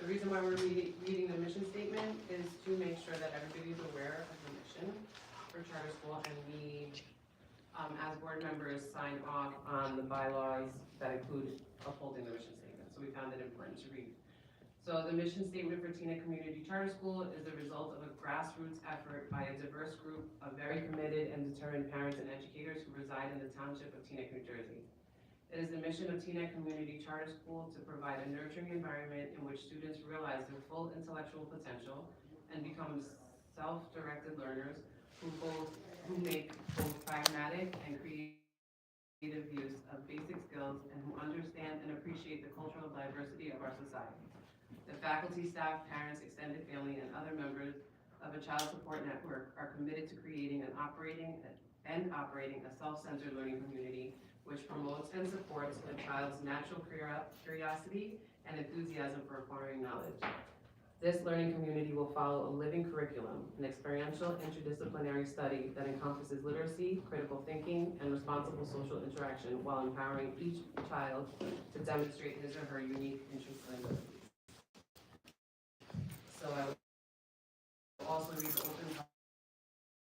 reason why we're reading the mission statement is to make sure that everybody's aware of the mission for charter school, and we, as board members, sign off on the bylaws that include upholding the mission statement. So we found it important to read. So the mission statement for Teaneck Community Charter School is the result of a grassroots effort by a diverse group of very committed and determined parents and educators who reside in the township of Teaneck, New Jersey. It is the mission of Teaneck Community Charter School to provide a nurturing environment in which students realize their full intellectual potential and become self-directed learners who make both pragmatic and creative use of basic skills and who understand and appreciate the cultural diversity of our society. The faculty, staff, parents, extended family, and other members of a child support network are committed to creating and operating a self-centered learning community which promotes and supports a child's natural curiosity and enthusiasm for acquiring knowledge. This learning community will follow a living curriculum, an experiential interdisciplinary study that encompasses literacy, critical thinking, and responsible social interaction while empowering each child to demonstrate his or her unique interests and abilities. So I would also read the Open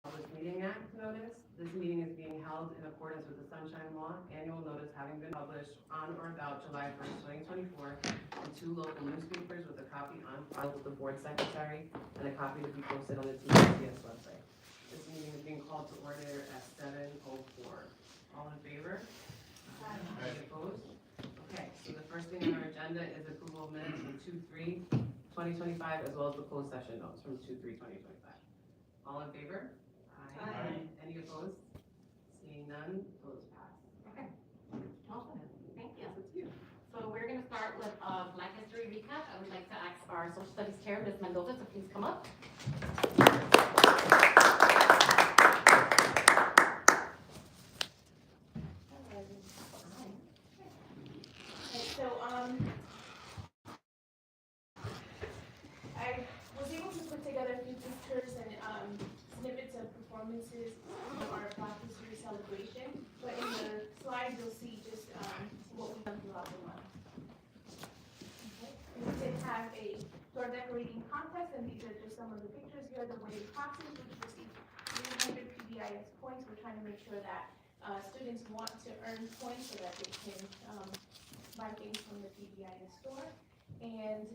Public Meeting Act notice. This meeting is being held in accordance with the Sunshine Law, annual notice having been published on or about July 1st, 2024, in 2 local newspapers with a copy on file with the board secretary and a copy to be posted on the TCS website. This meeting is being called to order at 7:04. All in favor? Aye. Any opposed? Okay, so the first thing on our agenda is approval of minutes from 2/3/2025 as well as the closed session notes from 2/3/2025. All in favor? Aye. Any opposed? Seeing none, those pass. Okay. Awesome. Thank you. Yes, it's you. So we're going to start with a Black History recap. I would like to ask our social studies chair, Ms. Mendoza, to please come up. So I was able to put together a few pictures and snippets of performances of our Black History celebration, but in the slides you'll see just what we've done throughout the month. Okay. And we did have a door decorating contest, and these are just some of the pictures here. The weighted classes, which received 300 PBIS points. We're trying to make sure that students want to earn points so that they can buy things from the PBIS store. And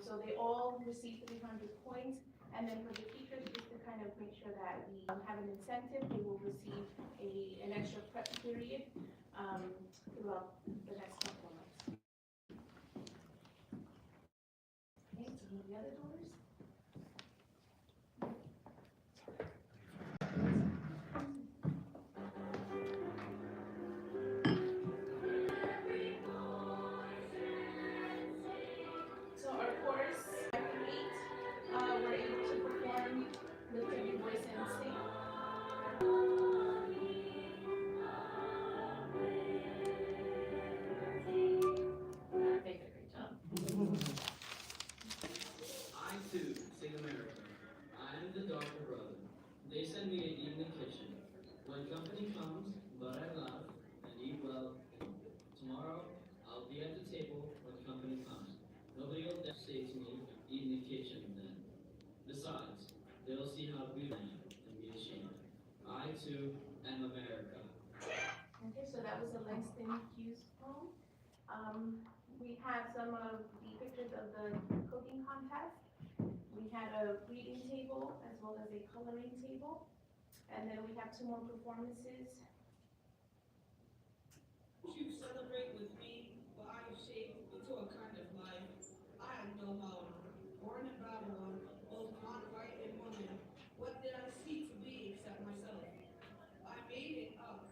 so they all received 300 points. And then for the teachers, just to kind of make sure that we have an incentive, they will receive an extra prep period throughout the next couple of months. Okay, so the other doors. So our chorus, 5 through 8, were able to perform Lift Up Your Voice and Sing. They did a great job. I too sing America. I am the darker brother. They send me an evening kitchen. When company comes, but I laugh and eat well. Tomorrow, I'll be at the table when company comes. Nobody will dare say to me, eat in the kitchen then. Besides, they'll see how good I am and be ashamed. I too am America. Okay, so that was a Langston Hughes poem. We had some of the pictures of the cooking contest. We had a reading table as well as a coloring table. And then we have 2 more performances. You celebrate with me, for I am shaped into a kind of life. I am no model, born in Babylon, both non-white and woman. What did I seek to be except myself? I made it up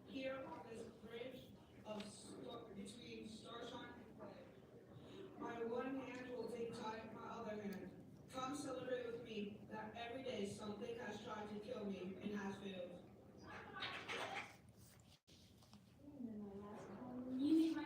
here on this bridge of between starshine and red. My one hand will take time, my other hand. Come celebrate with me that every day something has tried to kill me and has failed. And then my last poem. You need my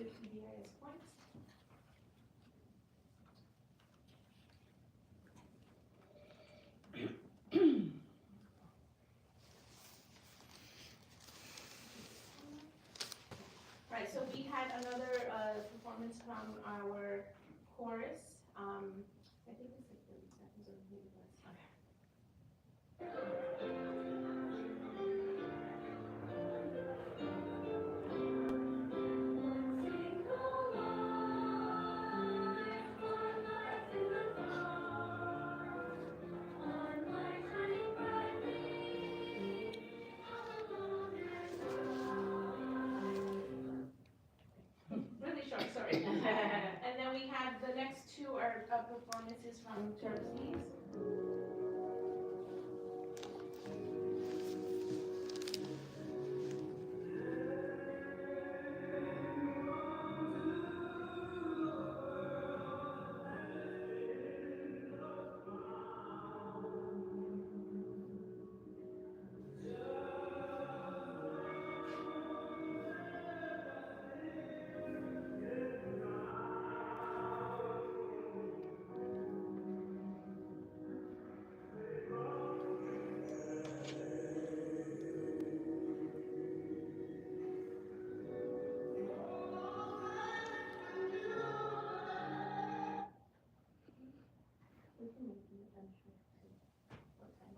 PBIS points. Right, so we had another performance from our chorus. I think it's like 30 seconds or maybe less. Really short, sorry. And then we have the next two are performances from Trustees. We can make them short too. What time?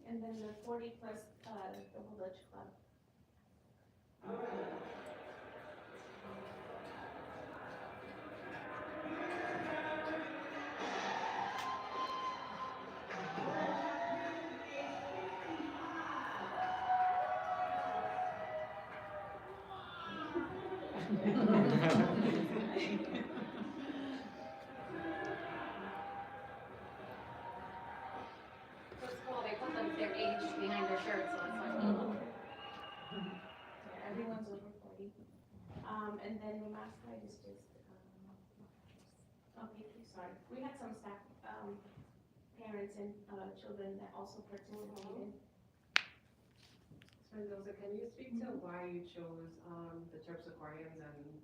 And then the 40 plus double Dutch club. It's cool, they put their age behind their shirt, so that's funny. Yeah, everyone's over 40. And then the mascot is just, okay, sorry. We had some staff, parents and children that also participated. So Mendoza, can you speak to why you chose the Terps Aquariums and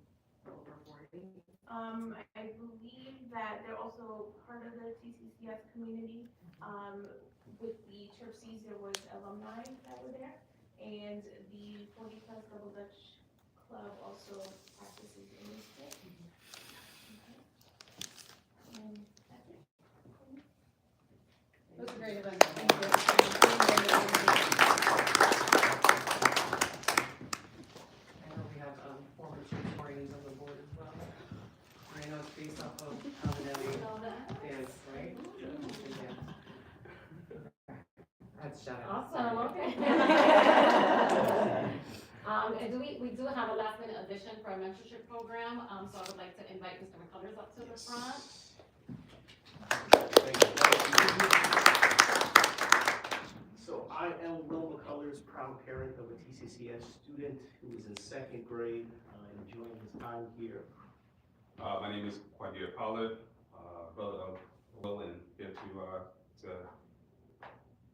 over 40? I believe that they're also part of the TCCS community. With the Trustees, there was alumni that were there, and the 40 plus Double Dutch Club also practices in this fit. Okay. And that's it. It was a great event. Thank you. I know we have former Trustees on the board as well. I know it's based off of Alvinelli dance, right? Yeah. That's shut up. Awesome, okay. And we do have a last minute addition for a mentorship program, so I would like to invite Mr. McCullers up to the front. So I am Will McCullers, proud parent of a TCCS student who is in second grade, enjoying his time here. My name is Quadir Pollard, brother of Will, and here to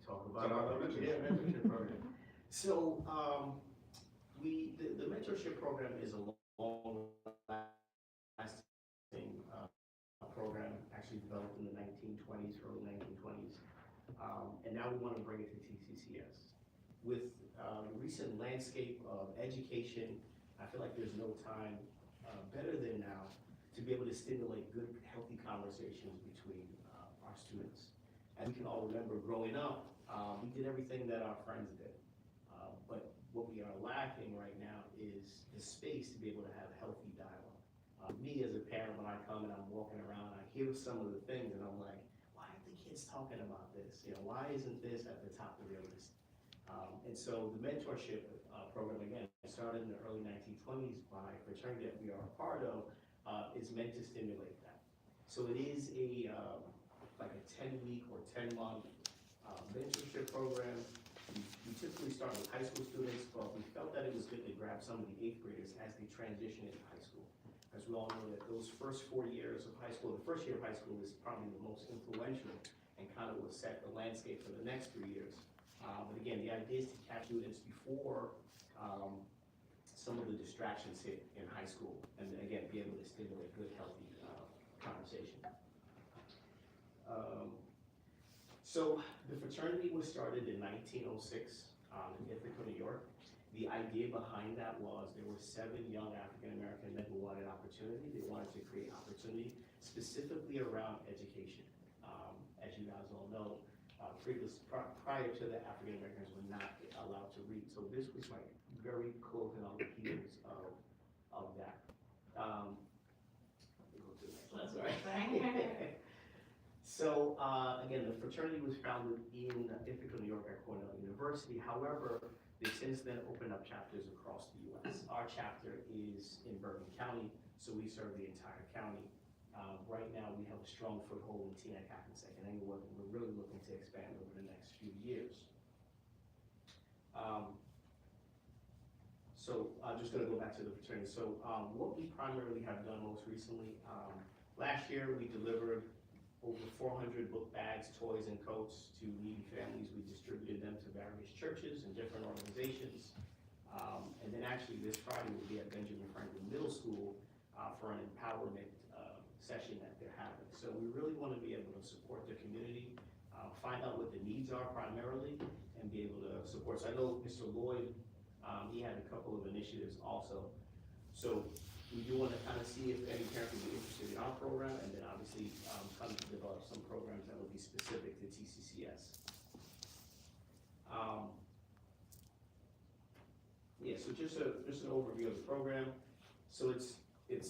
Talk Talk about about our the mentorship program. So, the mentorship program is a long-lasting program, actually developed in the 1920s, early 1920s. And now we want to bring it to TCCS. With the recent landscape of education, I feel like there's no time better than now to be able to stimulate good, healthy conversations between our students. As we can all remember growing up, we did everything that our friends did. But what we are lacking right now is the space to be able to have healthy dialogue. Me as a parent, when I come and I'm walking around, I hear some of the things and I'm like, why aren't the kids talking about this? You know, why isn't this at the top of their list? And so the mentorship program, again, started in the early 1920s by a fraternity that we are a part of, is meant to stimulate that. So it is a, like a 10-week or 10-month mentorship program. We typically start with high school students, but we felt that it was good to grab some of the 8th graders as they transition into high school. As we all know that those first 4 years of high school, the first year of high school is probably the most influential and kind of will set the landscape for the next 3 years. But again, the idea is to catch students before some of the distractions hit in high school, and again, be able to stimulate good, healthy conversation. So the fraternity was started in 1906 in Ithaca, New York. The idea behind that was there were 7 young African-American men who wanted opportunity. They wanted to create opportunity specifically around education. As you guys all know, prior to that, African-Americans were not allowed to read. So this was like very close and on the heels of that. Let me go to the next one, sorry. So again, the fraternity was founded in Ithaca, New York at Cornell University. However, they since then opened up chapters across the U.S. Our chapter is in Bergen County, so we serve the entire county. Right now, we have a strong foothold in Teaneck, Hackensack, and we're really looking to expand over the next few years. So I'm just going to go back to the fraternity. So what we primarily have done most recently, last year we delivered over 400 book bags, toys, and coats to needy families. We distributed them to various churches and different organizations. And then actually this Friday we'll be at Benjamin Franklin Middle School for an empowerment session that they're having. So we really want to be able to support the community, find out what the needs are primarily, and be able to support. So I know Mr. Lloyd, he had a couple of initiatives also. So we do want to kind of see if any parent would be interested in our program, and then obviously come to develop some programs that will be specific to TCCS. Yeah, so just an overview of the program. So it's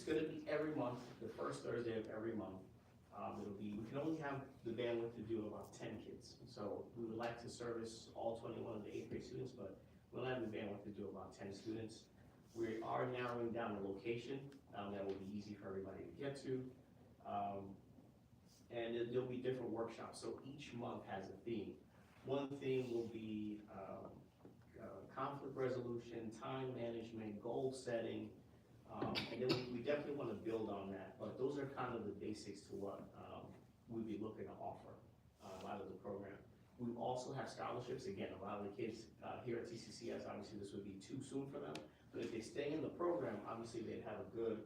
going to be every month, the first Thursday of every month. We can only have the bandwidth to do about 10 kids. So we would like to service all 21 of the 8th grade students, but we'll have the bandwidth to do about 10 students. We are narrowing down the location that will be easy for everybody to get to. And there'll be different workshops. So each month has a theme. One theme will be conflict resolution, time management, goal setting, and then we definitely want to build on that. But those are kind of the basics to what we'd be looking to offer out of the program. We also have scholarships. Again, a lot of the kids here at TCCS, obviously this would be too soon for them. But if they stay in the program, obviously they'd have a good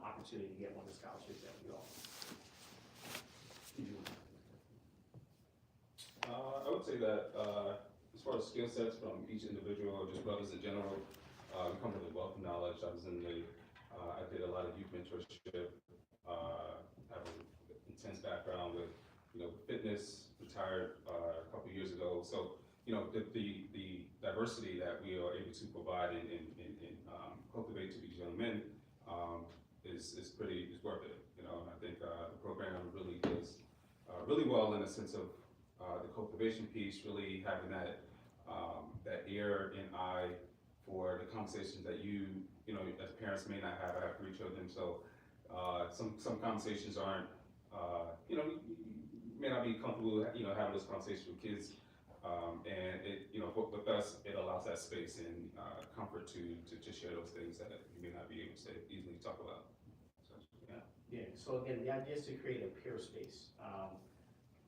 opportunity to get one of the scholarships that we offer. I would say that as far as skill sets from each individual or just brothers in general, we come with a wealth of knowledge. I did a lot of youth mentorship, have an intense background with, fitness, retired a couple years ago. So, the diversity that we are able to provide and cultivate to these young men is worth it. And I think the program really does really well in the sense of the cultivation piece, really having that ear and eye for the conversations that you as parents may not have after your children. So some conversations aren't, you may not be comfortable, having those conversations with kids. And it, with us, it allows that space and comfort to share those things that you may not be able to easily talk about. So, Yeah. So again, the idea is to create a peer space.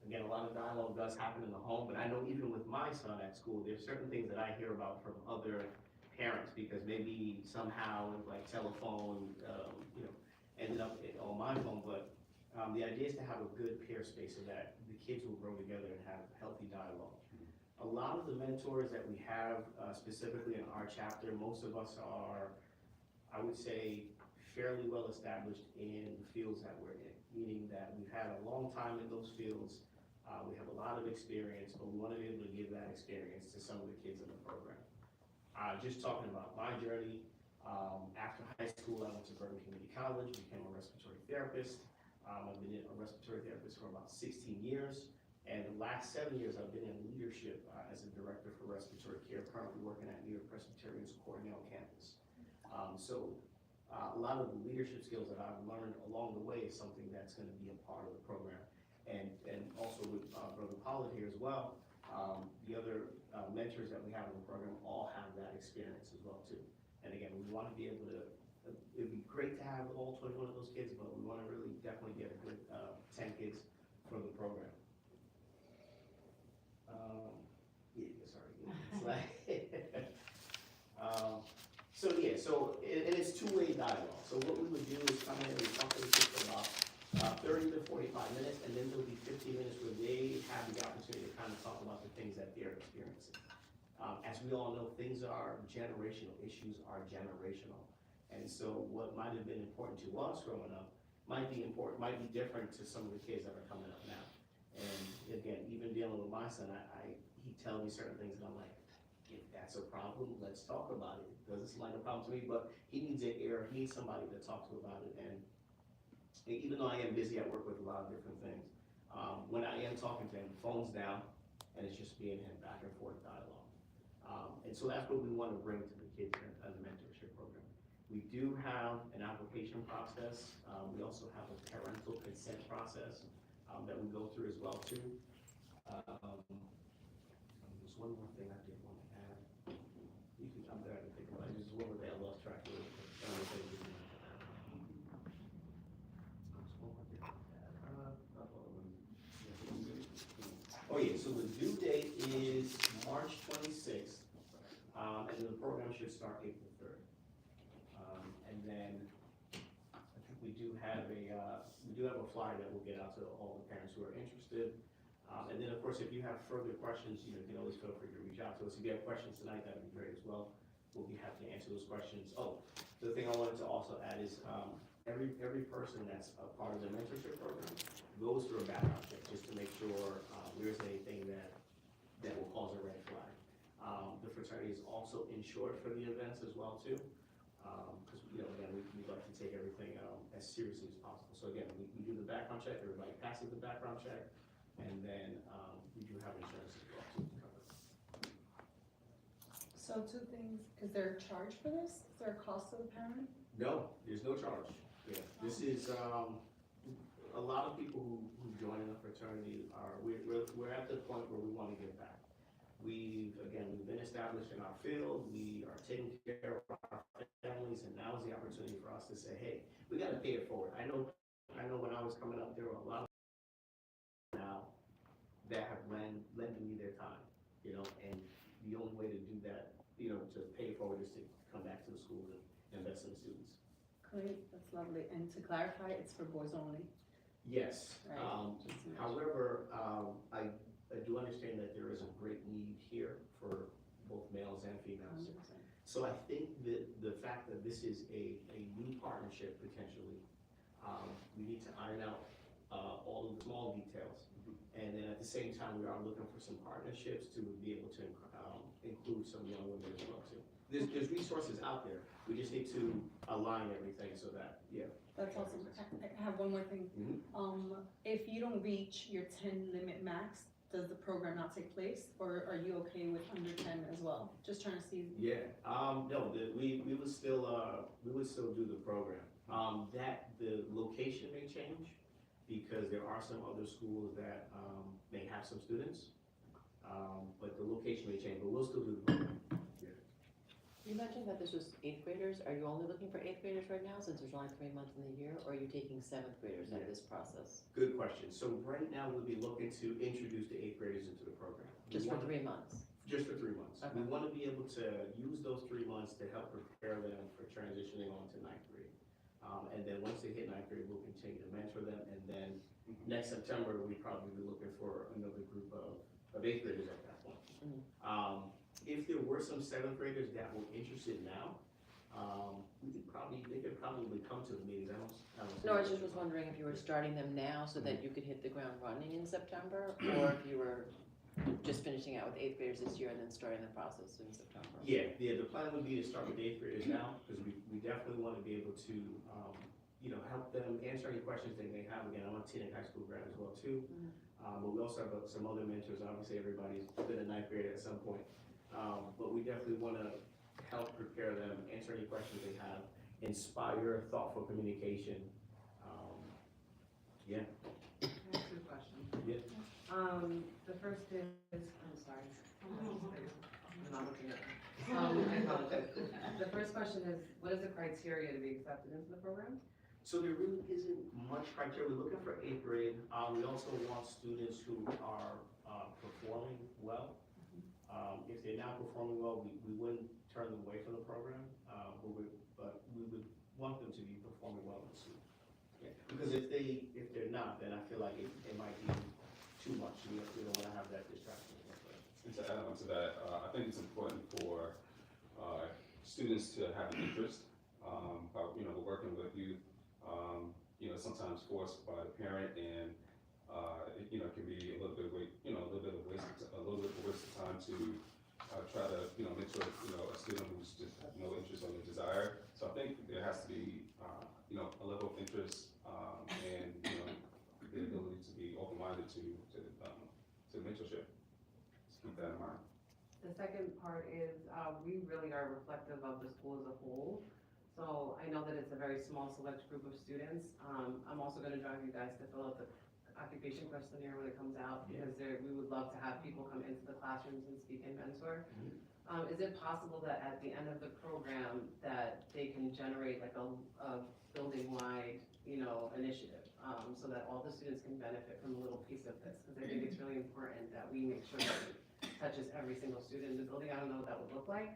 Again, a lot of dialogue does happen in the home, but I know even with my son at school, there's certain things that I hear about from other parents because maybe somehow like telephone, ended up on my phone. But the idea is to have a good peer space so that the kids will grow together and have healthy dialogue. A lot of the mentors that we have, specifically in our chapter, most of us are, I would say, fairly well established in the fields that we're in, meaning that we've had a long time in those fields. We have a lot of experience, but we want to be able to give that experience to some of the kids in the program. Just talking about my journey, after high school, I went to Bergen Community College, became a respiratory therapist. I've been a respiratory therapist for about 16 years. And the last 7 years, I've been in leadership as a director for respiratory care, currently working at New York Presbyterian's Cornell campus. So A lot of the leadership skills that I've learned along the way is something that's gonna be a part of the program. And also with Brother Pollard here as well, the other mentors that we have in the program all have that experience as well too. And again, we wanna be able to, it'd be great to have all 21 of those kids, but we wanna really definitely get a good 10 kids from the program. Yeah, sorry, it's like, and it's two-way dialogue. So what we would do is come in and we talk to the kids for about 30 to 45 minutes, and then there'll be 15 minutes where they have the opportunity to kind of talk about the things that they're experiencing. As we all know, things are generational, issues are generational. And so what might have been important to us growing up might be different to some of the kids that are coming up now. And again, even dealing with my son, he tells me certain things and I'm like, if that's a problem, let's talk about it. Doesn't seem like a problem to me, but he needs an ear, he needs somebody to talk to about it. And even though I am busy at work with a lot of different things, when I am talking to him, phone's down, and it's just me and him back and forth dialogue. And so that's what we want to bring to the kids as a mentorship program. We do have an application process. We also have a parental consent process that we go through as well too. There's one more thing I did want to add. I'm glad to think about it. There's one more thing I lost track of. Oh yeah, so the due date is March 26th, and the program should start April 3rd. And then I think we do have a flyer that we'll get out to all the parents who are interested. And then of course, if you have further questions, you can always feel free to reach out to us. If you have questions tonight, that'd be great as well. We'll be happy to answer those questions. Oh, the thing I wanted to also add is every person that's a part of the mentorship program goes through a background check just to make sure there isn't anything that will cause a red flag. The fraternity is also insured for the events as well too, because again we like to take everything as seriously as possible. So again, we do the background check. Everybody passes the background check, and then we do have insurance as well too to cover. So two things, is there a charge for this? Is there a cost to the parent? No, there's no charge. Yeah, this is a lot of people who join in the fraternity we're at the point where we want to give back. We've been established in our field. We are taking care of our families, and now is the opportunity for us to say, hey, we got to pay it forward. I know when I was coming up, there were a lot of now that have lent me their time, and the only way to do that, to pay it forward is to come back to the school and invest in the students. Great, that's lovely. And to clarify, it's for boys only? Yes. Right. However, I do understand that there is a great need here for both males and females. 100%. So I think that the fact that this is a new partnership potentially, we need to iron out all of the small details. And then at the same time, we are looking for some partnerships to be able to include some young women as well too. There's resources out there. We just need to align everything so that, yeah. That's awesome. I have one more thing. Mhm. If you don't reach your 10 limit max, does the program not take place? Or are you okay with under 10 as well? Just trying to see. Yeah, no, we would still do the program. That the location may change because there are some other schools that may have some students, but the location may change. But we'll still do the program. You mentioned that this was 8th graders. Are you only looking for 8th graders right now, since there's only 3 months in the year, or are you taking 7th graders out of this process? Good question. So right now we'll be looking to introduce the 8th graders into the program. Just for 3 months? Just for 3 months. Okay. We want to be able to use those 3 months to help prepare them for transitioning on to 9th grade. And then once they hit 9th grade, we'll continue to mentor them. And then next September, we'd probably be looking for another group of 8th graders at that point. If there were some 7th graders that were interested now, they could probably come to the meetings. I don't No, I just was wondering if you were starting them now so that you could hit the ground running in September, or if you were just finishing out with 8th graders this year and then starting the process in September. Yeah, the plan would be to start with 8th graders now, because we definitely want to be able to, help them answer any questions they may have. Again, I'm a teen and high school grad as well too. But we also have some other mentors. Obviously, everybody's been a 9th grader at some point. But we definitely want to help prepare them, answer any questions they have. inspire thoughtful communication. Yeah. I have two questions. Yeah. The first is, I'm sorry. I'm not looking at it. I apologize. The first question is, what is the criteria to be accepted into the program? So there really isn't much criteria. We're looking for 8th grade. We also want students who are performing well. If they're not performing well, we wouldn't turn them away from the program, but we would want them to be performing well in school. Yeah. Because if they're not, then I feel like it might be too much. We don't want to have that distraction. And to add on to that, I think it's important for students to have an interest. We're working with youth, sometimes forced by the parent, and it can be a little bit of a waste of time to try to make sure a student who's just has no interest or no desire. So I think there has to be a level of interest and the ability to be open-minded to mentorship. Just keep that in mind. The second part is, we really are reflective of the school as a whole. So I know that it's a very small select group of students. I'm also gonna drive you guys to fill out the occupation questionnaire when it comes out, because we would love to have people come into the classrooms and speak and mentor. Is it possible that at the end of the program that they can generate like a building-wide, initiative, so that all the students can benefit from a little piece of this? Because I think it's really important that we make sure that it touches every single student in the building. I don't know what that would look like.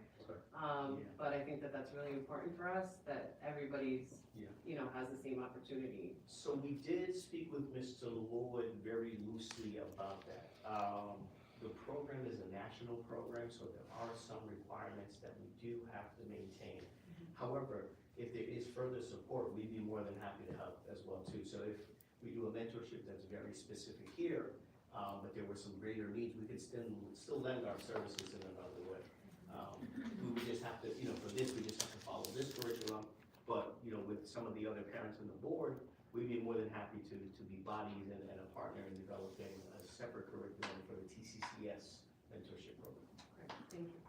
But I think that that's really important for us, that everybody's, has the same opportunity. So we did speak with Mr. Lloyd very loosely about that. The program is a national program, so there are some requirements that we do have to maintain. However, if there is further support, we'd be more than happy to help as well too. So if we do a mentorship that's very specific here, but there were some greater needs, we could still lend our services in another way. We would just have to, for this, we just have to follow this curriculum. But, with some of the other parents on the board, we'd be more than happy to be bodies and a partner in developing a separate curriculum for the TCCS mentorship program. Great, thank you.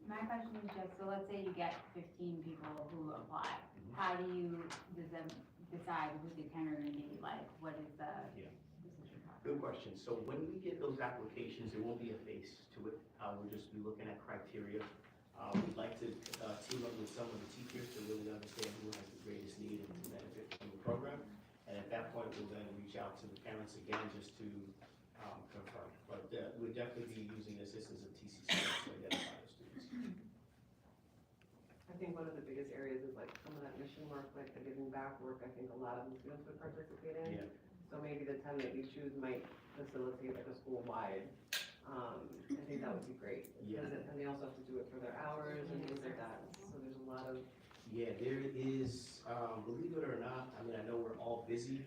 My question is just, so let's say you get 15 people who apply. How does them decide who the parent will be? Like, what is the decision process? Good question. So when we get those applications, there won't be a face to it. We'll just be looking at criteria. We'd like to team up with some of the teachers to really understand who has the greatest need and to benefit from the program. And at that point, we'll then reach out to the parents again just to confirm. But we'll definitely be using the assistance of TCCS to identify the students. I think one of the biggest areas is like some of that mission work, like the giving back work. I think a lot of the students would participate in. Yeah. So maybe the 10 that you choose might facilitate like a school-wide. I think that would be great. Yeah. And they also have to do it for their hours and things like that. So there's a lot of. Yeah, there is, believe it or not, I mean, I know we're all busy,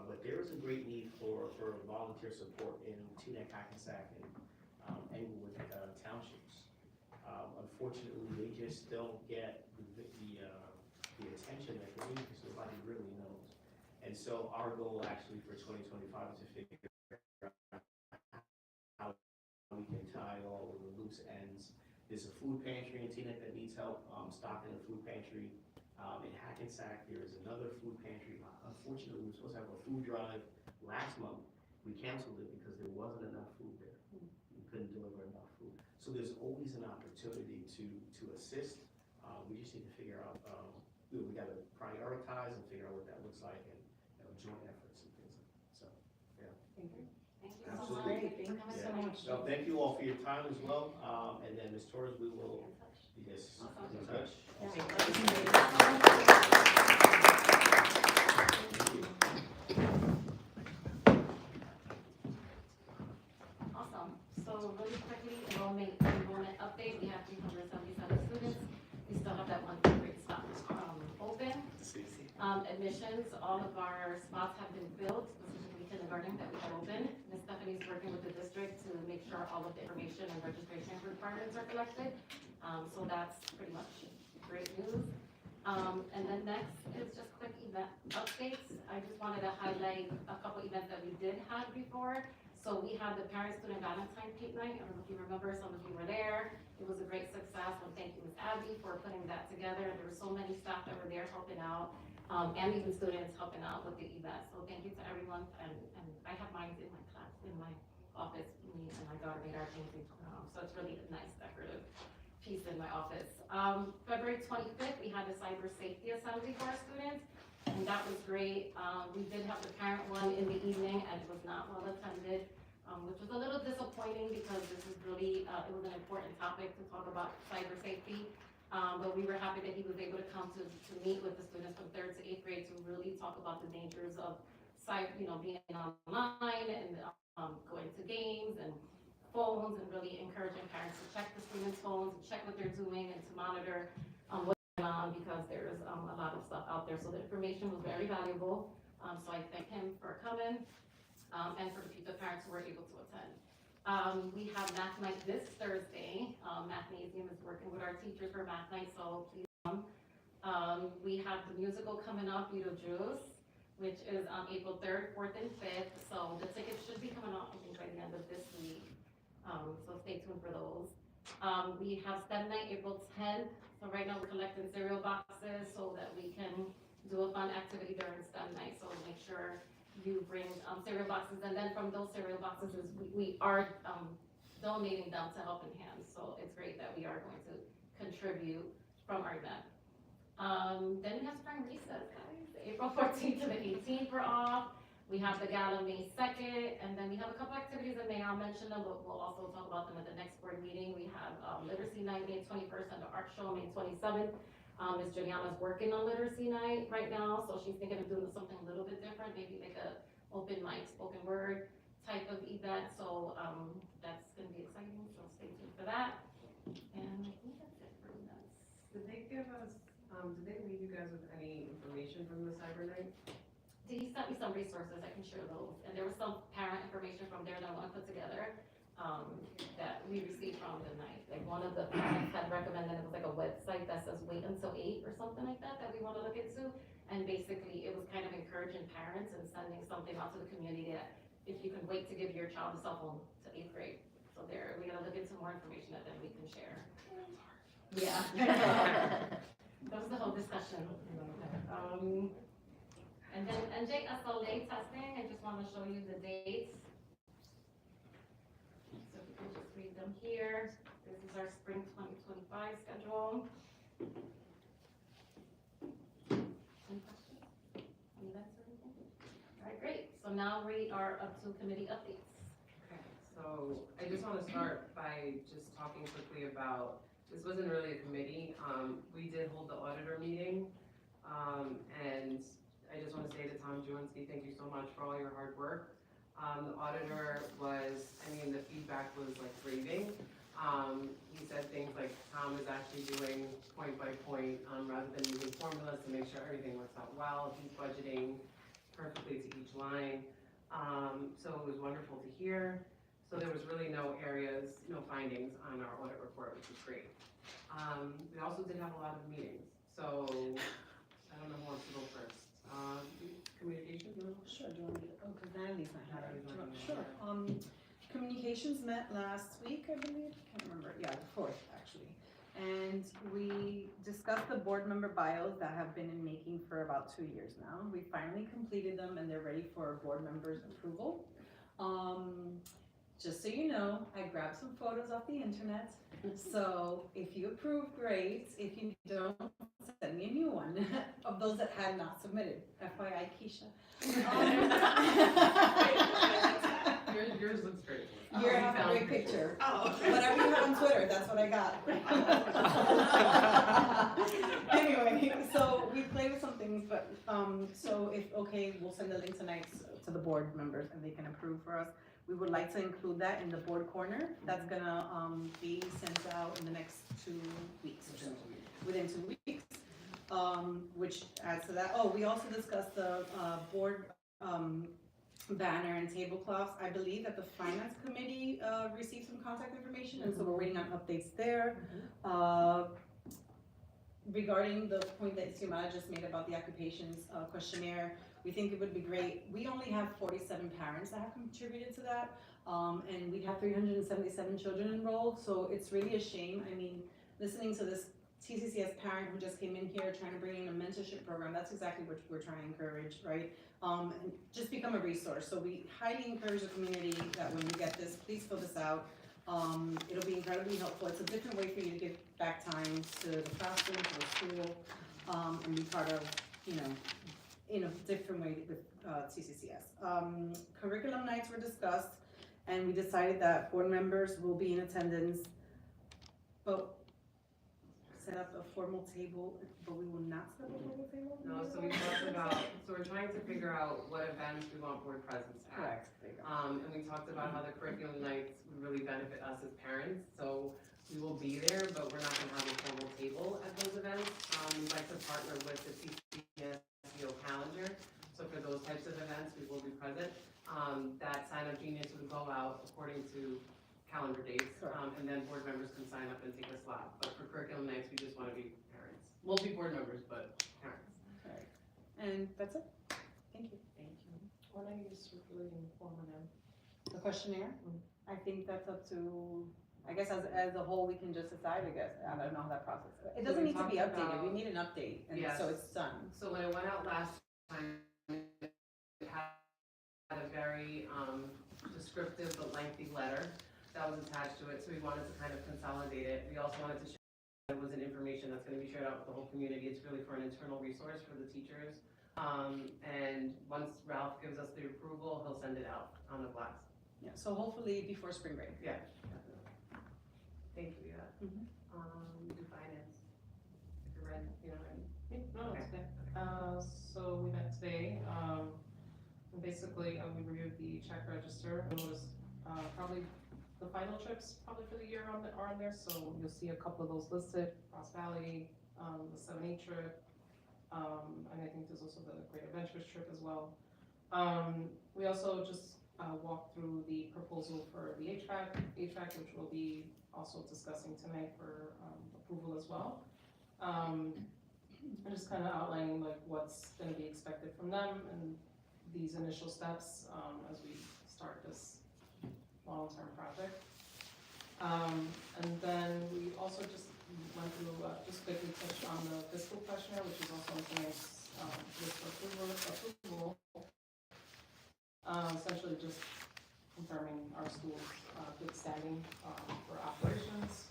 but there is a great need for volunteer support in Teaneck, Hackensack, and Englewood townships. Unfortunately, they just don't get the attention that they need because nobody really knows. And so our goal actually for 2025 is to figure out how we can tie all of the loose ends. There's a food pantry in Teaneck that needs help stocking the food pantry. In Hackensack, there is another food pantry. Unfortunately, we were supposed to have a food drive last month. We canceled it because there wasn't enough food there. We couldn't deliver enough food. So there's always an opportunity to assist. We just need to figure out, we got to prioritize and figure out what that looks like and joint efforts and things like that. So, yeah. Thank you. Thank you so Absolutely. much. Great, thank you Thank so much. So thank you all for your time as well. And then Ms. Torres, we will, yes, Awesome. in touch. Awesome. So really quickly, enrollment update, we have 377 students. We still have that one grade spot open. Admissions, all of our spots have been filled, specifically kindergarten that we have open. Ms. Stephanie's working with the district to make sure all of the information and registration requirements are collected. So that's pretty much great news. And then next is just quick event updates. I just wanted to highlight a couple events that we did have before. So we had the parent-student Valentine Cake Night, I don't know if you remember, some of you were there. It was a great success, and thank you, Ms. Abby, for putting that together. There were so many staff that were there helping out, and even students helping out with the event. So thank you to everyone, and I have mine in my class, in my office, me and my daughter made our painting, so it's really a nice decorative piece in my office. February 25th, we had a cyber safety assembly for our students, and that was great. We did have the parent one in the evening, and it was not well attended, which was a little disappointing because this is really, it was an important topic to talk about cyber safety. But we were happy that he was able to come to meet with the students from 3rd to 8th grade to really talk about the dangers of being online and going to games and phones, and really encouraging parents to check the students' phones and check what they're doing and to monitor what's going on, because there's a lot of stuff out there. So the information was very valuable. So I thank him for coming, and for the parents who were able to attend. We have math night this Thursday. Mathnasium is working with our teachers for math night, so please come. We have the musical coming up, Beetlejuice, which is on April 3rd, 4th, and 5th. So the tickets should be coming out, I think, by the end of this week. So stay tuned for those. We have STEM night, April 10th. So right now we're collecting cereal boxes so that we can do a fun activity during STEM night. So make sure you bring cereal boxes, and then from those cereal boxes, we are donating them to Helping Hands. So it's great that we are going to contribute from our event. Then we have spring recess, guys. April 14th to the 18th we're off. We have the gala May 2nd, and then we have a couple activities in May. I'll mention them, but we'll also talk about them at the next board meeting. We have Literacy Night, May 21st, and the art show, May 27th. Ms. Juliana's working on Literacy Night right now, so she's thinking of doing something a little bit different, maybe like a open mic, spoken word type of event. So that's gonna be exciting, so stay tuned for that. And I think that's it for events. Did they give us, did they leave you guys with any information from the cyber night? He sent me some resources, I can share those, and there was some parent information from there that I wanna put together, that we received from the night. Like one of the parents had recommended, it was like a website that says wait until 8 or something like that we wanna look into. And basically, it was kind of encouraging parents and sending something out to the community that if you can wait to give your child a cell phone to 8th grade. So there, we're gonna look into more information that then we can share. Yeah. That was the whole discussion. And then NJSLA testing, I just want to show you the dates. So if you can just read them here. This is our spring 2025 schedule. Any questions? Any events or anything? All right, great. So now we are up to committee updates. Okay, so I just want to start by just talking quickly about, this wasn't really a committee. We did hold the auditor meeting, and I just want to say to Tom Jewinski, thank you so much for all your hard work. The auditor was, I mean, the feedback was like raving. He said things like Tom is actually doing point by point, rather than using formulas to make sure everything works out well. He's budgeting perfectly to each line. So it was wonderful to hear. So there was really no areas, no findings on our audit report, which was great. We also did have a lot of meetings. So I don't know who wants to go first. Communications, you know? Sure, do you want me to, oh, because Natalie's not here. Natalie's not here. Sure, communications met last week, I believe, can't remember, yeah, the 4th, actually. And we discussed the board member bios that have been in making for about 2 years now. We finally completed them and they're ready for board members' approval. Just so you know, I grabbed some photos off the internet. So if you approve, great. If you don't, send me a new one of those that had not submitted. FYI, Keisha. Yours looks great. You have a great picture. Oh. Whatever you have on Twitter, that's what I got. Anyway, so we played with some things, but so if okay, we'll send the link tonight to the board members and they can approve for us. We would like to include that in the board corner. That's gonna be sent out in the next 2 weeks or so, within 2 weeks. Which adds to that. Oh, we also discussed the board banner and tablecloths. I believe that the finance committee received some contact information, and so we're waiting on updates there. Regarding the point that Xiomara just made about the occupations questionnaire, we think it would be great. We only have 47 parents that have contributed to that. And we have 377 children enrolled, so it's really a shame. I mean, listening to this TCCS parent who just came in here trying to bring in a mentorship program, that's exactly what we're trying to encourage, right? And just become a resource. So we highly encourage the community that when you get this, please fill this out. It'll be incredibly helpful. It's a different way for you to give back time to the classroom, to the school, and be part of, you know, in a different way with TCCS. Curriculum nights were discussed, and we decided that board members will be in attendance, but set up a formal table, but we will not set up a formal table? No, so we talked about, so we're trying to figure out what events we want board presence at. Correct. There you go. And we talked about how the curriculum nights would really benefit us as parents, so we will be there, but we're not gonna have a formal table at those events. We'd like to partner with the TCCS calendar, so for those types of events, we will be present. That sign-up genius would go out according to calendar dates, and then board members can sign up and take a slot. But for curriculum nights, we just wanna be parents. We'll be board members, but parents. Right. And that's it. Thank you. Thank you. When are you circulating form again? The questionnaire, I think that's up to, I guess as a whole, we can just decide, I guess. I don't know how that process. It So doesn't we need to be talked updated. We about- need an update, and Yes. so it's done. So when it went out last time, it had a very descriptive but lengthy letter that was attached to it, so we wanted to kind of consolidate it. We also wanted to share that it was an information that's gonna be shared out with the whole community. It's really for an internal resource for the teachers. And once Ralph gives us the approval, he'll send it out on the blast. Yeah, so hopefully before spring break. Yeah. Thank you, yeah. Mhm. Do finance. If you're ready, you know what I mean? No, it's okay. So we met today, and basically, we reviewed the check register. It was, probably the final trips probably for the year are on there, so you'll see a couple of those listed, Ross Valley, the 7-8 trip, and I think there's also the Great Adventures trip as well. We also just, walked through the proposal for the HVAC, which we'll be also discussing tonight for, approval as well. And just kind of outlining like what's gonna be expected from them and these initial steps, as we start this long-term project. And then we also just went through, just quickly touched on the fiscal questionnaire, which is also on tonight's, list for approval. Essentially just confirming our school's, good standing, for operations.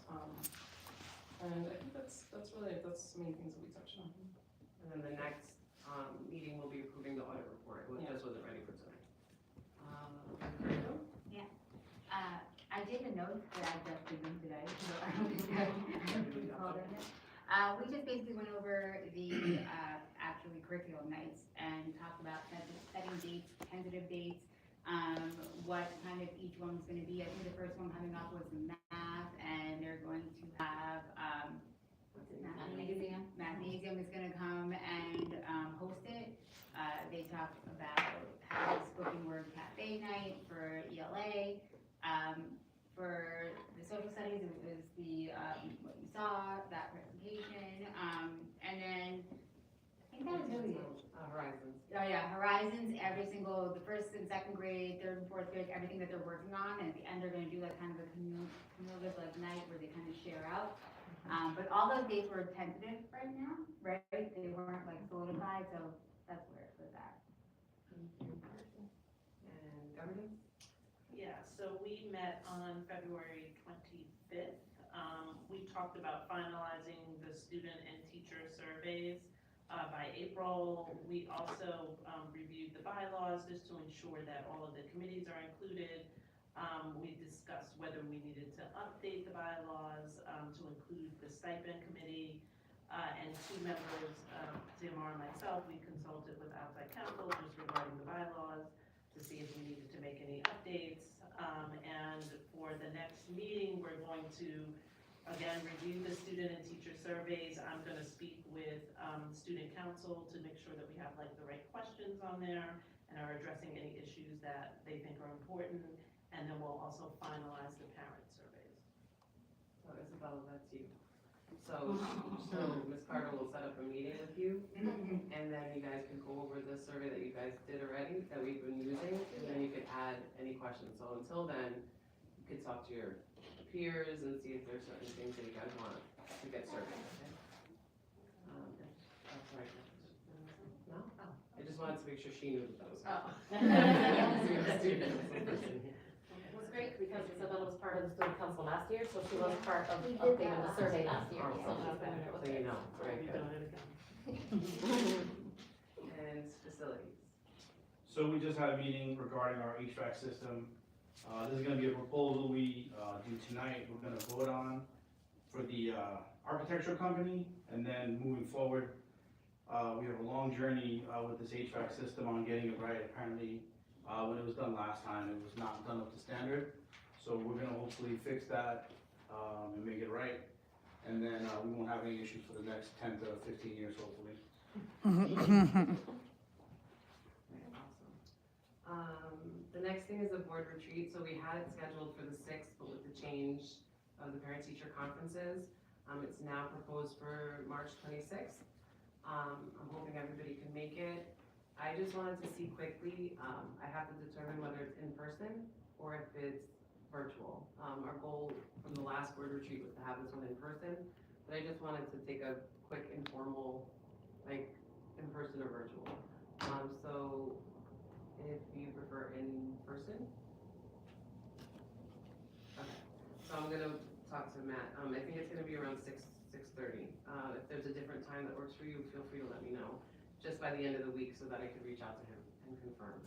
And I think that's really it. That's the main things that we touched on. And then the next, meeting will be approving the audit report, which Yeah. just wasn't ready for tonight. I did a note that I just did them today, so I don't think I called on it. We just basically went over the, actually curriculum nights and talked about setting dates, tentative dates, what kind of each one was gonna be. I think the first one coming up was math, and they're going to have, what's it, Mathnasium? Mathnasium is gonna come and, host it. They talked about having spoken word cafe night for ELA. For the social studies, it was the, what you saw, that presentation, and then, I think that was really it. Horizons. Oh yeah, Horizons, every single, the first and second grade, third and fourth grade, everything that they're working on, and at the end, they're gonna do like kind of a cumulative like night where they kind of share out. But all those dates were tentative right now, right? They weren't like solidified, so that's where it was at. And governance? Yeah, so we met on February 25th. We talked about finalizing the student and teacher surveys by April. We also reviewed the bylaws just to ensure that all of the committees are included. We discussed whether we needed to update the bylaws to include the stipend committee. And two members, Tamar and myself, we consulted with outside counsel just regarding the bylaws to see if we needed to make any updates. And for the next meeting, we're going to, again, review the student and teacher surveys. I'm gonna speak with student council to make sure that we have like the right questions on there and are addressing any issues that they think are important. And then we'll also finalize the parent surveys. So Isabella, that's you. So Ms. Carter will set up a meeting with you, and then you guys can go over the survey that you guys did already, that we've been using, and then you could add any questions. So until then, you could talk to your peers and see if there's certain things that you guys want to get surveyed, okay? That's right. No? I just wanted to make sure she knew that was. It was great because Isabella was part of the student council last year, so she was part of We did updating that the last survey year. last year. So she's been, it was So you great. know, very good. And facilities. So we just had a meeting regarding our HVAC system. This is gonna be a proposal we do tonight, we're gonna vote on for the architectural company, and then moving forward, we have a long journey with this HVAC system on getting it right. Apparently, when it was done last time, it was not done up to standard. So we're gonna hopefully fix that and make it right. And then we won't have any issues for the next 10 to 15 years, hopefully. The next thing is the board retreat, so we had it scheduled for the 6th, but with the change of the parent-teacher conferences, it's now proposed for March 26th. I'm hoping everybody can make it. I just wanted to see quickly, I have to determine whether it's in person or if it's virtual. Our goal from the last board retreat was to have this one in person, but I just wanted to take a quick informal, like, in person or virtual. So if you prefer in person. Okay, so I'm gonna talk to Matt. I think it's gonna be around 6:30. If there's a different time that works for you, feel free to let me know, just by the end of the week so that I can reach out to him and confirm.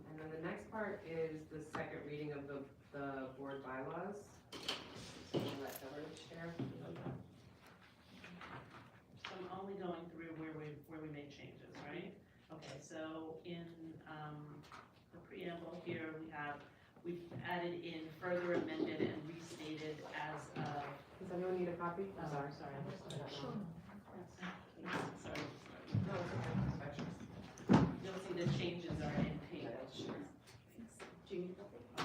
And then the next part is the second reading of the board bylaws. So I'll let Governor share. So I'm only going through where we made changes, right? Okay, so in, the preamble here, we've added in further amended and restated as of. Does anyone need a copy? Oh, sorry. Sorry. No, it's okay. You'll see the changes are in pink. Do you need that? Oh,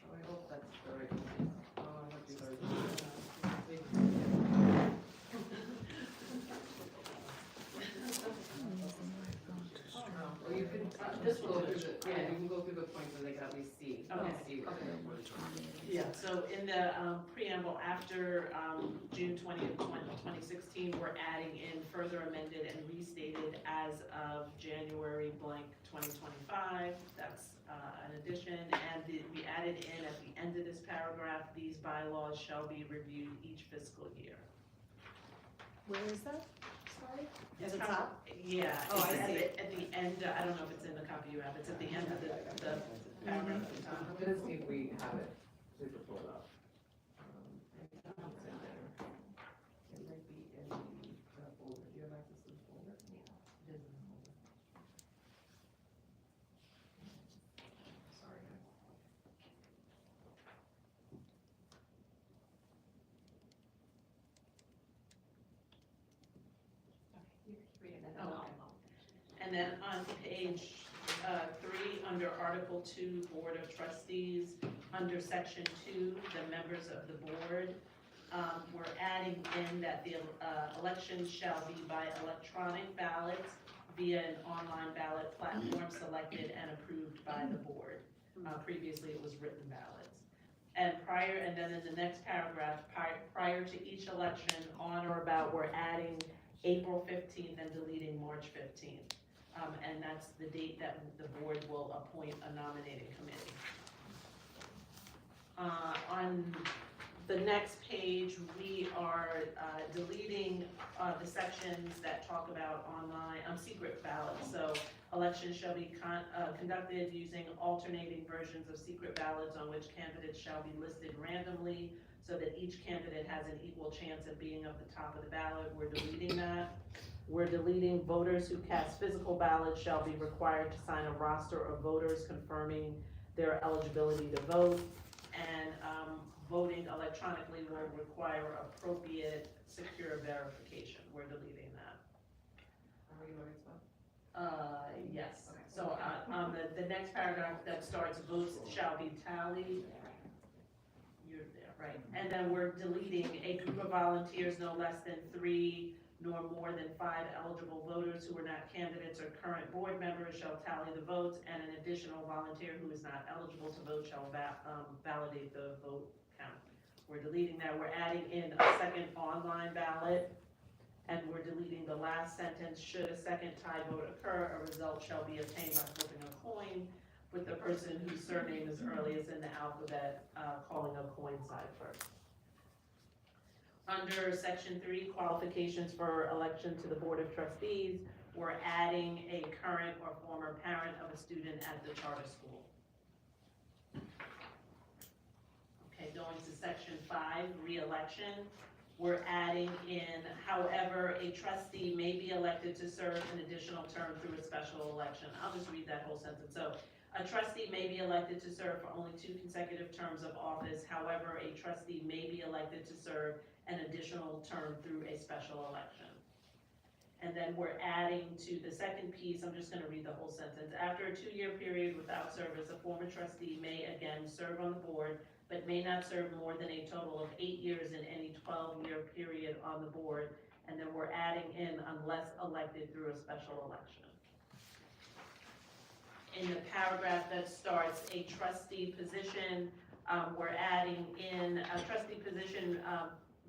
I hope that's the right one. Oh, I hope these are. Or you can just go through the, yeah, you can go through the points so they can at least see. Okay. See what we're Yeah, so in the preamble, after June 20th, 2016, we're adding in further amended and restated as of January blank 2025. That's an addition, and we added in at the end of this paragraph, these bylaws shall be reviewed each fiscal year. Where is that? Sorry? At the It's top? Yeah. Oh, I it's see. At the end, I don't know if it's in the copy you have, it's at the end of the paragraph at the top. I'm gonna see if we have it super pulled up. I think it's in there. It might be in the folder. Do you have access to the folder? Yeah. It is in the folder. Sorry, guys. You can read it and then Oh, I'll. And then on page 3, under Article 2, Board of Trustees, under Section 2, the members of the board, we're adding in that the elections shall be by electronic ballots via an online ballot platform selected and approved by the board. Previously, it was written ballots. And then in the next paragraph, prior to each election, on or about, we're adding April 15th and deleting March 15th. And that's the date that the board will appoint a nominating committee. On the next page, we are deleting the sections that talk about online, secret ballots. So elections shall be conducted using alternating versions of secret ballots on which candidates shall be listed randomly so that each candidate has an equal chance of being at the top of the ballot. We're deleting that. We're deleting voters who cast physical ballots shall be required to sign a roster of voters confirming their eligibility to vote. And voting electronically will require appropriate secure verification. We're deleting that. Are we in the right spot? Yes. Okay. So on the next paragraph that starts, votes shall be tallied. You're there, right. And then we're deleting a group of volunteers no less than 3 nor more than 5 eligible voters who are not candidates or current board members shall tally the votes, and an additional volunteer who is not eligible to vote shall validate the vote count. We're deleting that. We're adding in a second online ballot, and we're deleting the last sentence. Should a second tie vote occur, a result shall be obtained by flipping a coin, with the person whose surname is earliest in the alphabet calling a coin side first. Under section 3, qualifications for election to the Board of Trustees, we're adding a current or former parent of a student at the charter school. Okay, going to section 5, re-election. We're adding in, however, a trustee may be elected to serve an additional term through a special election. I'll just read that whole sentence. So, a trustee may be elected to serve for only 2 consecutive terms of office. However, a trustee may be elected to serve an additional term through a special election. And then we're adding to the second piece, I'm just going to read the whole sentence. After a 2-year period without service, a former trustee may again serve on the board, but may not serve more than a total of 8 years in any 12-year period on the board. And then we're adding in unless elected through a special election. In the paragraph that starts a trustee position, we're adding in a trustee position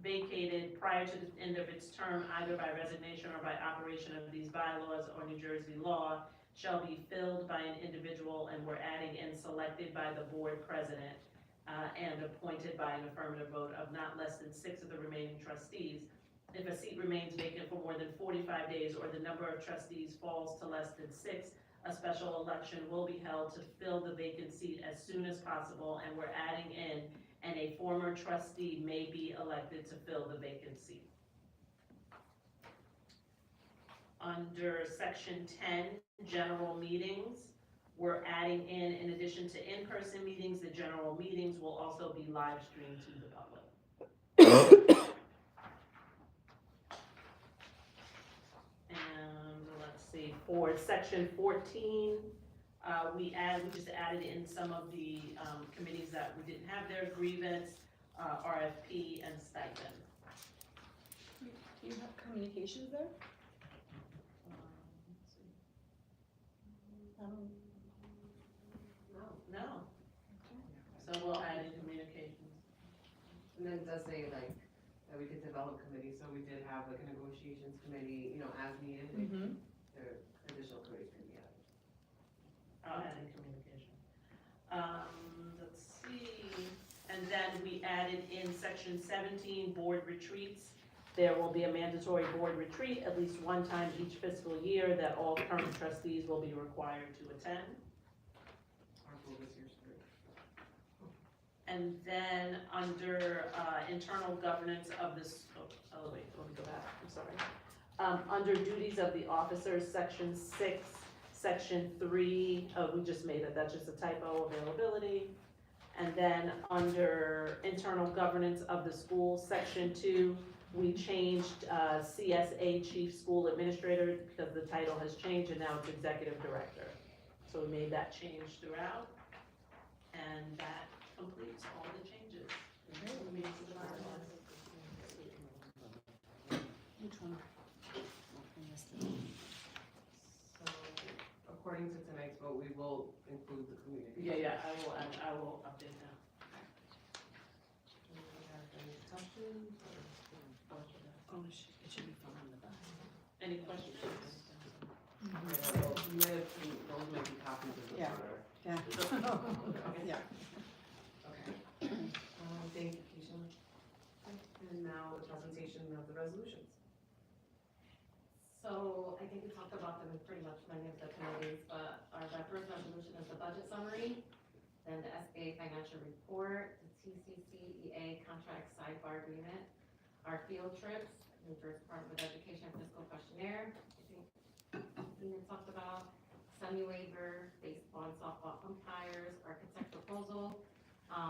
vacated prior to the end of its term, either by resignation or by operation of these bylaws or New Jersey law, shall be filled by an individual, and we're adding in selected by the board president and appointed by an affirmative vote of not less than 6 of the remaining trustees. If a seat remains vacant for more than 45 days or the number of trustees falls to less than 6, a special election will be held to fill the vacant seat as soon as possible, and we're adding in, and a former trustee may be elected to fill the vacant seat. Under section 10, general meetings, we're adding in addition to in-person meetings, the general meetings will also be live streamed to the public. And let's see, for section 14, we just added in some of the committees that we didn't have their grievance, RFP, and stipend. Do you have communications there? No. So we'll add in communications. And then it does say like that we could develop committees, so we did have like a negotiations committee, as needed. Mm-hmm. The additional committees can be added. I'll add in communication. Let's see, and then we added in section 17, board retreats. There will be a mandatory board retreat at least 1 time each fiscal year that all current trustees will be required to attend. Our goal this year's 3. And then under internal governance of this, wait, let me go back, I'm sorry. Under duties of the officers, section 6, section 3, we just made it, that's just a typo, availability. And then under internal governance of the school, section 2, we changed CSA, Chief School Administrator, because the title has changed and now it's Executive Director. So we made that change throughout, and that completes all the changes. Which one? So, according to tonight's vote, we will include the community. Yeah, I will update that. Do we have any questions? It should be found on the back. Any questions? You might have, those might be copies of the Yeah. charter. Yeah. Yeah. Okay. Thank you, Keisha. And now the presentation of the resolutions. So I think we talked about them in pretty much many of the committees, but the first resolution is the budget summary, then the SBA financial report, the TCCEA contract sidebar agreement, our field trips, New Jersey Department of Education fiscal questionnaire, I think Dean talked about, semi waiver, baseball and softball umpires, architect proposal,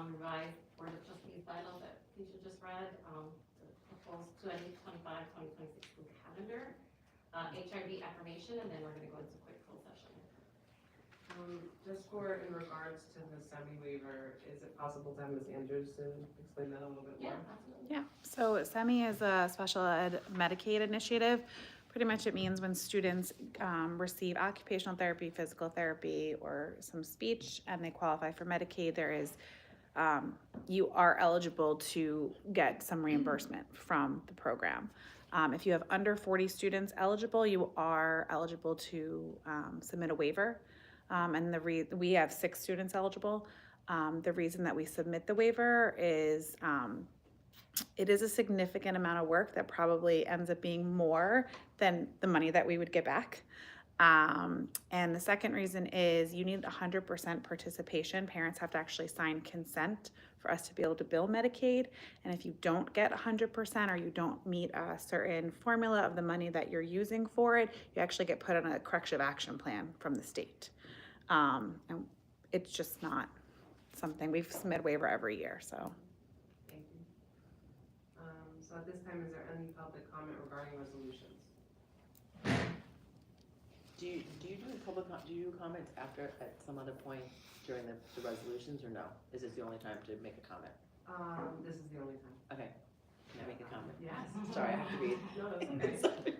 revised Board of Trustees bylaws that Keisha just read, the proposed 2025-2026 school calendar, HIV affirmation, and then we're gonna go into quick closed session. Just for, in regards to the semi waiver, is it possible to have Ms. Anderson explain that a little bit more? Absolutely. Yeah, so SEMI is a special ed Medicaid initiative. Pretty much it means when students receive occupational therapy, physical therapy, or some speech, and they qualify for Medicaid, there is, you are eligible to get some reimbursement from the program. If you have under 40 students eligible, you are eligible to submit a waiver. And we have 6 students eligible. The reason that we submit the waiver is it is a significant amount of work that probably ends up being more than the money that we would get back. And the second reason is you need 100% participation. Parents have to actually sign consent for us to be able to bill Medicaid. And if you don't get 100% or you don't meet a certain formula of the money that you're using for it, you actually get put on a corrective action plan from the state. And it's just not something, we've submitted waiver every year, so. Thank you. So at this time, is there any public comment regarding resolutions? Do you do comments after, at some other point during the resolutions, or no? Is this the only time to make a comment? This is the only time. Okay, can I make a comment? Yes. Sorry, I have to read. No, that's okay.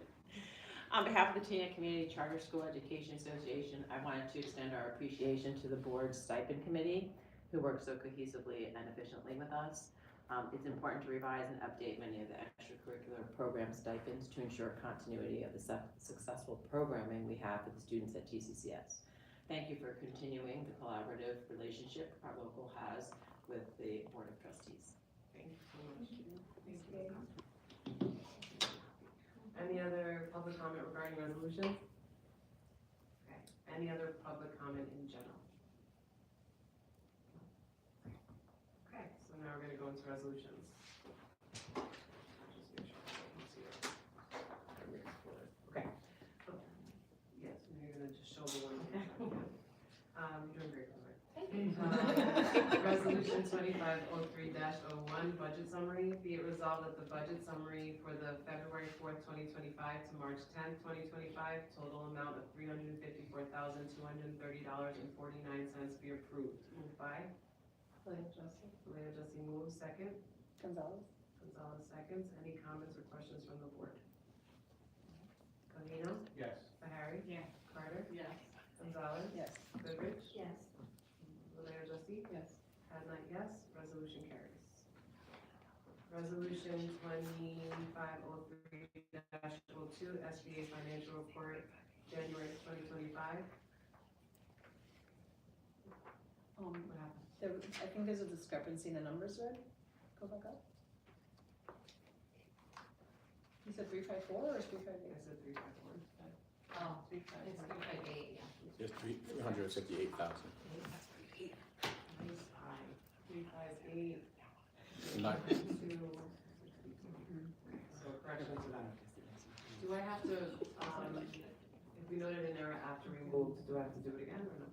On behalf of the Teaneck Community Charter School Education Association, I wanted to extend our appreciation to the board's stipend committee, who works so cohesively and efficiently with us. It's important to revise and update many of the extracurricular program stipends to ensure continuity of the successful programming we have for the students at TCCS. Thank you for continuing the collaborative relationship our local has with the Board of Trustees. Thank you so much. Thank you. Any other public comment regarding resolutions? Okay, any other public comment in general? Okay, so now we're gonna go into resolutions. Just make sure I can see it. Okay. Yes, and you're gonna just show the one. You're doing great, by the way. Thank you. Resolution 2503-01, budget summary. Be it resolved that the budget summary for the February 4th, 2025 to March 10th, 2025, total amount of $354,230.49 be approved. Moved by Leah Justin. Leah Jussie moves, second. Gonzalez. Gonzalez seconds. Any comments or questions from the board? Covino? Yes. Bahari? Yes. Carter? Yes. Gonzalez? Yes. Goodrich? Yes. Leah Jussie? Yes. Adnan, yes. Resolution carries. Resolution 2503-02, SBA financial report, January 2025. What happened? I think there's a discrepancy in the numbers, right? Go back up. You said 354 or 358? I said 351. Oh, it's 358, yeah. Just 358,000. Nice high. 358. Not- 2. So correction to that. Do I have to, if we noted an error after we moved, do I have to do it again or no?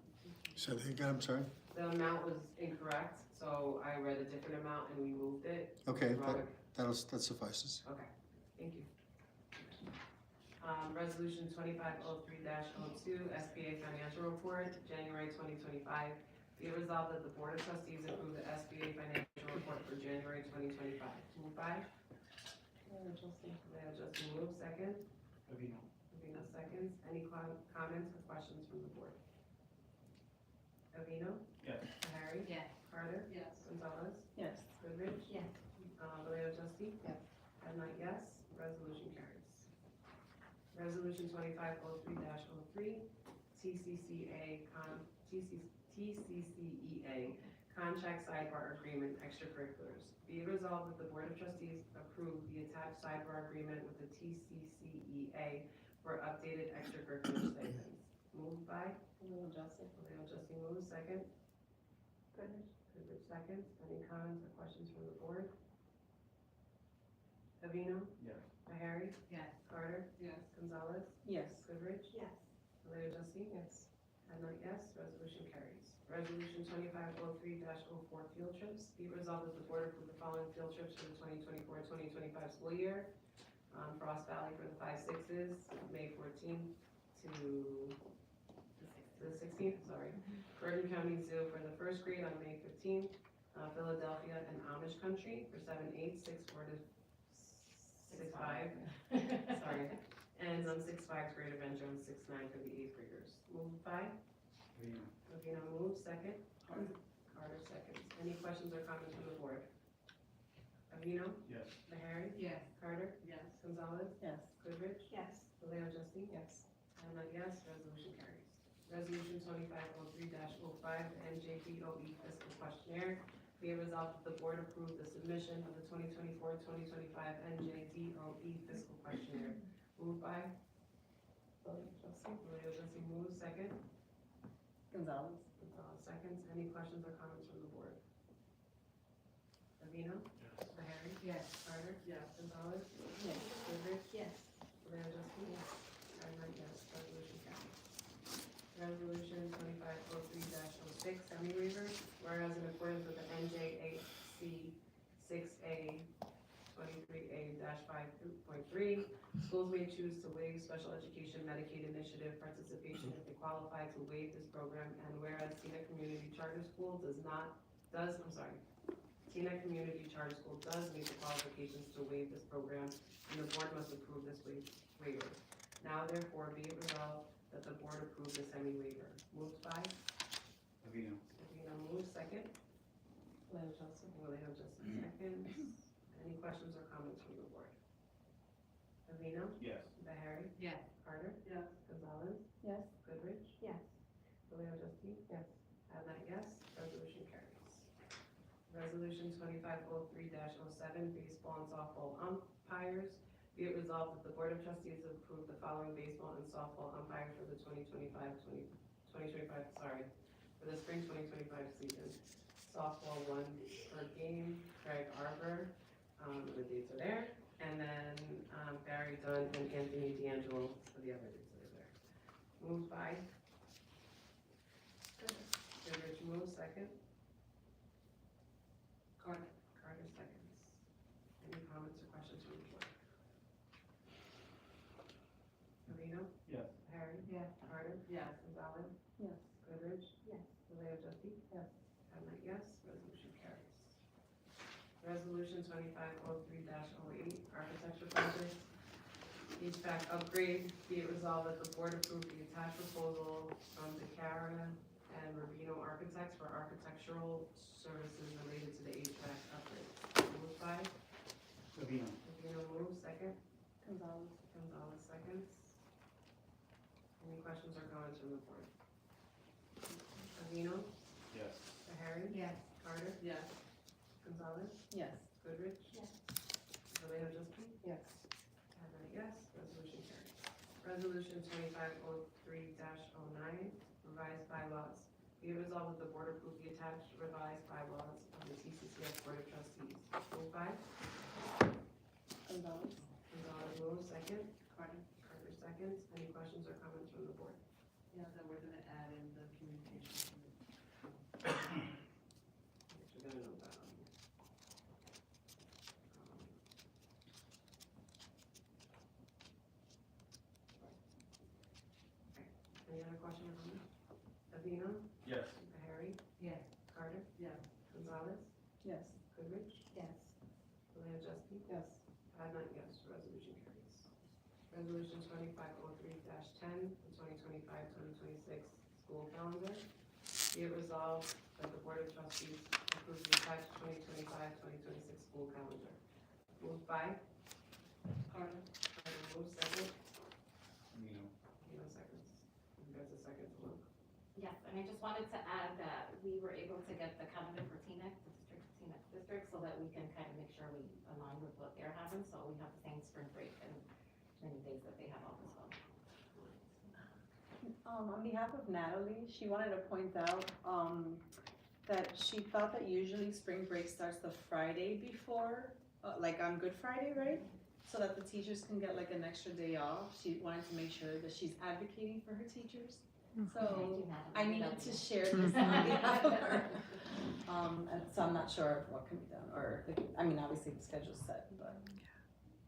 Say that again, I'm sorry. The amount was incorrect, so I read a different amount and we moved it. Okay, Robert? that suffices. Okay, thank you. Resolution 2503-02, SBA financial report, January 2025. Be it resolved that the Board of Trustees approve the SBA financial report for January 2025. Moved by Leah Justin. Leah Justin moves, second. Avino. Avino seconds. Any comments or questions from the board? Avino? Yes. Bahari? Yes. Carter? Yes. Gonzalez? Yes. Goodrich? Yes. Leah Justin? Yes. Adnan, yes. Resolution carries. Resolution 2503-03, TCCEA contract sidebar agreement extracurriculars. Be it resolved that the Board of Trustees approve the attached sidebar agreement with the TCCEA for updated extracurricular stipends. Moved by Leah Justin. Leah Justin moves, second. Goodrich. Goodrich seconds. Any comments or questions from the board? Avino? Yes. Bahari? Yes. Carter? Yes. Gonzalez? Yes. Goodrich? Yes. Leah Justin? Yes. Adnan, yes. Resolution carries. Resolution 2503-04, field trips. Be it resolved that the board approve the following field trips for the 2024-2025 school year. Frost Valley for the 5-6s, May 14th to the 16th, sorry. Bergen County Zoo for the first grade on May 15th. Philadelphia and Amish Country for 7-8, 6-4 to 6-5. Sorry. And 6-5 Great Adventure on 6-9 for the 8th graders. Moved by? Ravina moves, second. Carter seconds. Any questions or comments from the board? Avino? Yes. Bahari? Yes. Carter? Yes. Gonzalez? Yes. Goodrich? Yes. Leo Justin? Yes. And yes, resolution carries. Resolution 2503-05, NJDOE fiscal questionnaire. Be it resolved that the board approve the submission of the 2024-2025 NJDOE fiscal questionnaire. Moved by? Leo Justin moves, second. Gonzalez. Gonzalez seconds. Any questions or comments from the board? Avino? Yes. Bahari? Yes. Carter? Yes. Gonzalez? Yes. Goodrich? Yes. Leo Justin? Yes. And yes, resolution carries. Resolution 2503-06, semi-waiver, whereas in accordance with the NJAC 6A 23A-5.3, schools may choose to waive special education Medicaid initiative participation if they qualify to waive this program, and whereas Teaneck Community Charter School Teaneck Community Charter School does meet the qualifications to waive this program, and the board must approve this waiver. Now therefore be it resolved that the board approve the semi-waiver. Moved by? Avino. Avino moves, second. Leo Justin. Seconds. Any questions or comments from the board? Avino? Yes. Bahari? Yes. Carter? Yes. Gonzalez? Yes. Goodrich? Yes. Leo Justin? Yes. Yes, resolution carries. Resolution 2503-07, baseball and softball umpires. Be it resolved that the Board of Trustees approve the following baseball and softball umpires for the for the spring 2025 season. Softball 1 per game, Craig Arbor, the dates are there, and then Barry Dunn and Anthony D'Angelo for the other dates that are there. Moved by? Goodrich moves, second. Carter seconds. Any comments or questions from the board? Avino? Yes. Harry? Yes. Carter? Yes. Gonzalez? Yes. Goodrich? Yes. Leo Justin? Yes. Yes, resolution carries. Resolution 2503-08, architecture project. HVAC upgrade. Be it resolved that the board approve the attached proposal from DeCara and Rubino Architects for architectural services related to the HVAC upgrade. Moved by? Avino. Rubino moves, second. Gonzalez. Gonzalez seconds. Any questions or comments from the board? Avino? Yes. Bahari? Yes. Carter? Yes. Gonzalez? Yes. Goodrich? Yes. Leo Justin? Yes. Yes, resolution carries. Resolution 2503-09, revised bylaws. Be it resolved that the board approve the attached revised bylaws of the TCCS Board of Trustees. Moved by? Gonzalez. Gonzalez moves, second. Carter. Carter seconds. Any questions or comments from the board? Yeah, that we're gonna add in the communication. We're gonna note that on here. Any other question or comment? Avino? Yes. Bahari? Yes. Carter? Yes. Gonzalez? Yes. Goodrich? Yes. Leo Justin? Yes. Yes, resolution carries. Resolution 2503-10, the 2025-2026 school calendar. Be it resolved that the Board of Trustees approves the attached 2025-2026 school calendar. Moved by? Carter. Carter moves, second. Avino. Seconds. You guys a second to look. Yes, and I just wanted to add that we were able to get the calendar for Teaneck, the Teaneck district, so that we can kind of make sure we align with what they're having, so we have the same spring break and many days that they have off as well. On behalf of Natalie, she wanted to point out, that she thought that usually spring break starts the Friday before, like on Good Friday, right? So that the teachers can get like an extra day off. She wanted to make sure that she's advocating for her teachers. So I needed to share this on behalf of her. And so I'm not sure what can be done, or, I mean, obviously the schedule's set, but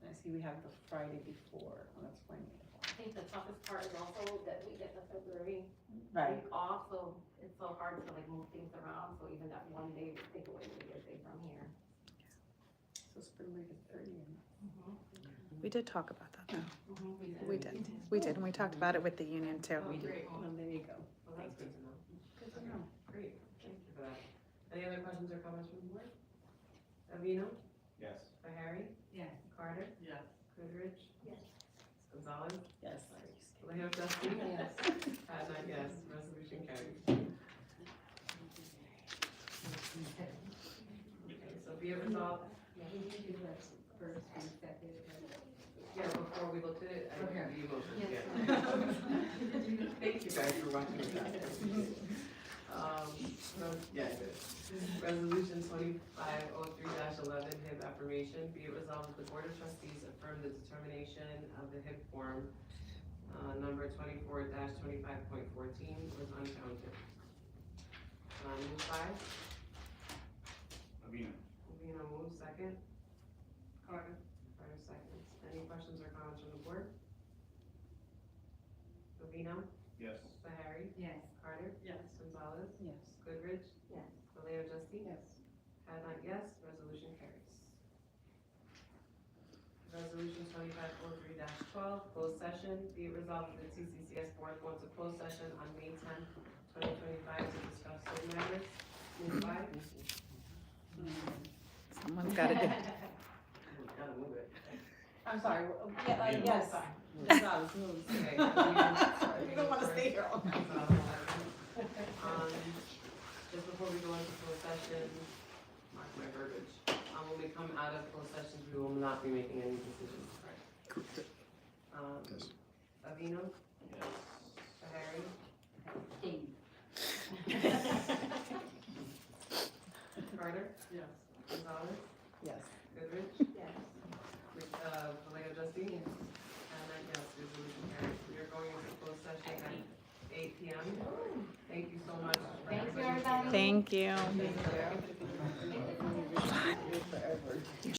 I see we have the Friday before on the 20th. think the toughest part is also that we get the February Right. week off, so it's so hard to like move things around, so even that one day would take away the day from here. So spring break is 30. We did talk about that though. Mm-hmm. We did, and we talked about it with the union too. Oh, great. Well, there you go. Well, that's good to know. Okay, great, thank you for that. Any other questions or comments from the board? Avino? Yes. Bahari? Yes. Carter? Yes. Goodrich? Yes. Gonzalez? Yes. Vallejo Justin? Yes. Patna, yes, resolution carries. Okay, so be it resolved, Yeah, we did do that first and second. yeah, before we looked at it, I Okay. have the emotions, Yes. yeah. Thank you guys for watching that. Yeah, I did. Resolution 2503-11, HIB affirmation, be it resolved that the Board of Trustees affirm the determination of the HIB form, number 24-25.14 was uncounted. Move by, Avina. Movino moves, second, Carter. Carter seconds. Any questions or comments from the board? Movino, Yes. Bahari, Yes. Carter, Yes. Gonzalez, Yes. Goodrich, Yes. Vallejo Justin, Yes. Hadnot, yes, resolution carries. Resolution 2503-12, closed session, be it resolved that the TCCS board wants a closed session on May 10th, 2025 to discuss certain matters. Move by, Someone's gotta do. gotta move it. I'm sorry, yeah, Yeah. yes. Gonzalez moves. Okay. You don't wanna stay here all night. Just before we go into closed session, mark my verbiage. When we come out of closed sessions, we will not be making any decisions. Yes. Avino, Yes. Bahari, Steve. Carter, Yes. Gonzalez, Yes. Goodrich, Yes. Vallejo Justin, and yes, resolution carries. We are going into closed session at 8 p.m. Thank you so much. Thank you, everybody. Thank you. Thank you.